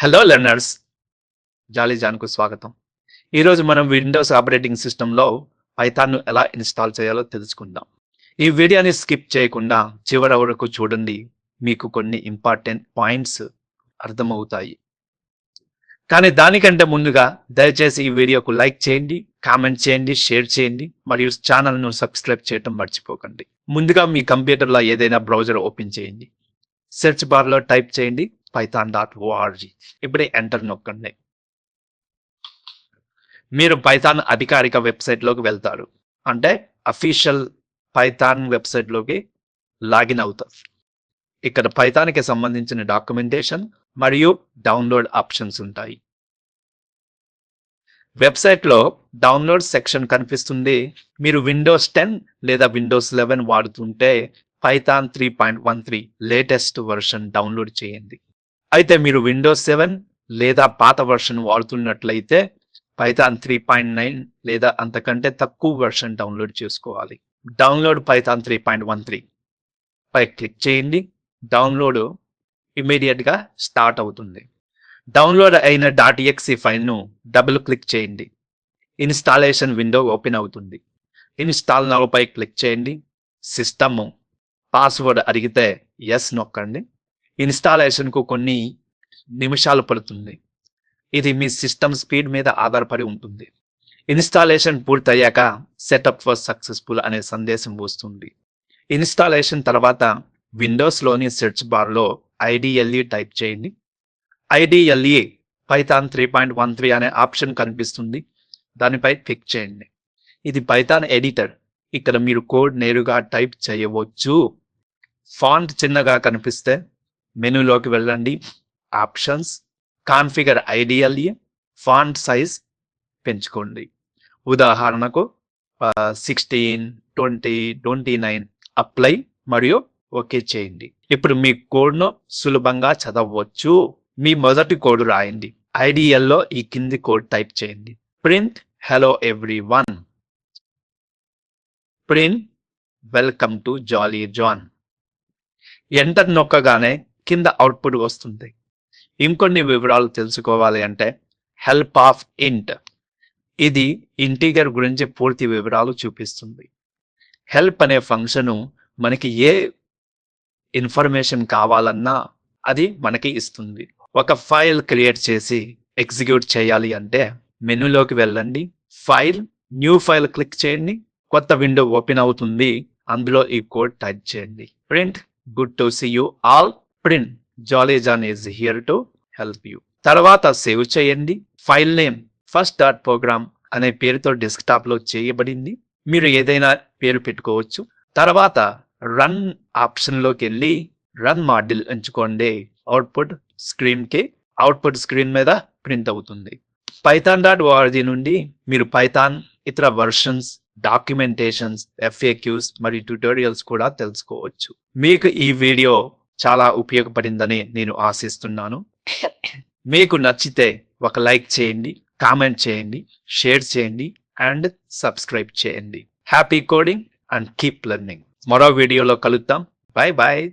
Hello learners, జాలీ జాన్కు స్వాగతం. ఈరోజు మనం విండోస్ ఆపరేటింగ్ సిస్టంలో పైథాన్ను ఎలా ఇన్స్టాల్ చేయాలో తెలుసుకుందాం. ఈ వీడియోని స్కిప్ చేయకుండా చివరి వరకు చూడండి. మీకు కొన్ని ఇంపార్టెంట్ పాయింట్స్ అర్థమవుతాయి. కానీ దానికంటే ముందుగా దయచేసి ఈ వీడియోకు లైక్ చేయండి, కామెంట్ చేయండి, షేర్ చేయండి మరియు ఛానల్ను సబ్స్క్రైబ్ చేయడం మర్చిపోకండి. ముందుగా మీ కంప్యూటర్లో ఏదైనా బ్రౌజర్ ఓపెన్ చేయండి. సెర్చ్ బార్లో టైప్ చేయండి python.org. ఇప్పుడే ఎంటర్ నొక్కండి. మీరు పైథాన్ అధికారిక వెబ్సైట్లోకి వెళ్తారు. అంటే అఫీషియల్ పైథాన్ వెబ్సైట్లోకి లాగిన్ అవుతారు. ఇక్కడ పైథాన్కి సంబంధించిన డాక్యుమెంటేషన్ మరియు డౌన్లోడ్ ఆప్షన్స్ ఉంటాయి. వెబ్సైట్లో డౌన్లోడ్ సెక్షన్ కనిపిస్తుంది. మీరు విండోస్ 10 లేదా విండోస్ 11 వాడుతుంటే పైథాన్ 3.13 లేటెస్ట్ వర్షన్ డౌన్లోడ్ చేయండి. అయితే మీరు విండోస్ 7 లేదా పాత వర్షన్ వాడుతున్నట్లయితే పైథాన్ 3.9 లేదా అంతకంటే తక్కువ వర్షన్ డౌన్లోడ్ చేసుకోవాలి. డౌన్లోడ్ పైథాన్ 3.13 పై క్లిక్ చేయండి. డౌన్లోడ్ ఇమీడియట్గా స్టార్ట్ అవుతుంది. డౌన్లోడ్ అయిన .exe ఫైల్ను డబుల్ క్లిక్ చేయండి. ఇన్స్టాలేషన్ విండో ఓపెన్ అవుతుంది. ఇన్స్టాల్ నౌ పై క్లిక్ చేయండి. సిస్టమ్ పాస్వర్డ్ అడిగితే ఎస్ నొక్కండి. ఇన్స్టాలేషన్కు కొన్ని నిమిషాలు పడుతుంది. ఇది మీ సిస్టమ్ స్పీడ్ మీద ఆధారపడి ఉంటుంది. ఇన్స్టాలేషన్ పూర్తయ్యాక సెటప్ ఫర్ సక్సెస్ఫుల్ అనే సందేశం వస్తుంది. ఇన్స్టాలేషన్ తర్వాత విండోస్లోని సెర్చ్ బార్లో IDLE టైప్ చేయండి. IDLE పైథాన్ 3.13 అనే ఆప్షన్ కనిపిస్తుంది. దానిపై క్లిక్ చేయండి. ఇది పైథాన్ ఎడిటర్. ఇక్కడ మీరు కోడ్ నేరుగా టైప్ చేయవచ్చు. ఫాంట్ చిన్నగా కనిపిస్తే మెనూలోకి వెళ్ళండి. Options, configure IDLE, font size పెంచుకోండి. ఉదాహరణకు 16, 20, 29 అప్లై మరియు ఓకే చేయండి. ఇప్పుడు మీ కోడ్ను సులభంగా చదవచ్చు. మీ మొదటి కోడ్ రాయండి. IDLలో ఈ కింది కోడ్ టైప్ చేయండి. Print hello everyone. Print welcome to Jolly John. Enter నొక్కగానే కింద అవుట్పుట్ వస్తుంది. ఇంకొన్ని వివరాలు తెలుసుకోవాలి అంటే హెల్ప్ ఆఫ్ ఇంట్. ఇది ఇంటీజర్ గురించి పూర్తి వివరాలు చూపిస్తుంది. హెల్ప్ అనే ఫంక్షను మనకి ఏ ఇన్ఫర్మేషన్ కావాలన్నా అది మనకి ఇస్తుంది. ఒక ఫైల్ క్రియేట్ చేసి ఎగ్జిక్యూట్ చేయాలి అంటే మెనూలోకి వెళ్ళండి. ఫైల్, న్యూ ఫైల్ క్లిక్ చేయండి. కొత్త విండో ఓపెన్ అవుతుంది. అందులో ఈ కోడ్ టైప్ చేయండి. Print good to see you all. Print Jolly John is here to help you. తర్వాత సేవ్ చేయండి. ఫైల్ నేమ్ first.program అనే పేరుతో డెస్క్టాప్లో చేయబడింది. మీరు ఏదైనా పేరు పెట్టుకోవచ్చు. తర్వాత రన్ ఆప్షన్లోకి వెళ్ళి రన్ మాడ్యూల్ ఎంచుకోండి. అవుట్పుట్ స్క్రీన్ మీద ప్రింట్ అవుతుంది. python.org నుండి మీరు పైథాన్ ఇతర వర్షన్స్, డాక్యుమెంటేషన్స్, FAQs మరియు ట్యుటోరియల్స్ కూడా తెలుసుకోవచ్చు. మీకు ఈ వీడియో చాలా ఉపయోగపడిందని నేను ఆశిస్తున్నాను. మీకు నచ్చితే ఒక లైక్ చేయండి, కామెంట్ చేయండి, షేర్ చేయండి అండ్ సబ్స్క్రైబ్ చేయండి. Happy coding and keep learning. మరో వీడియోలో కలుద్దాం. Bye bye.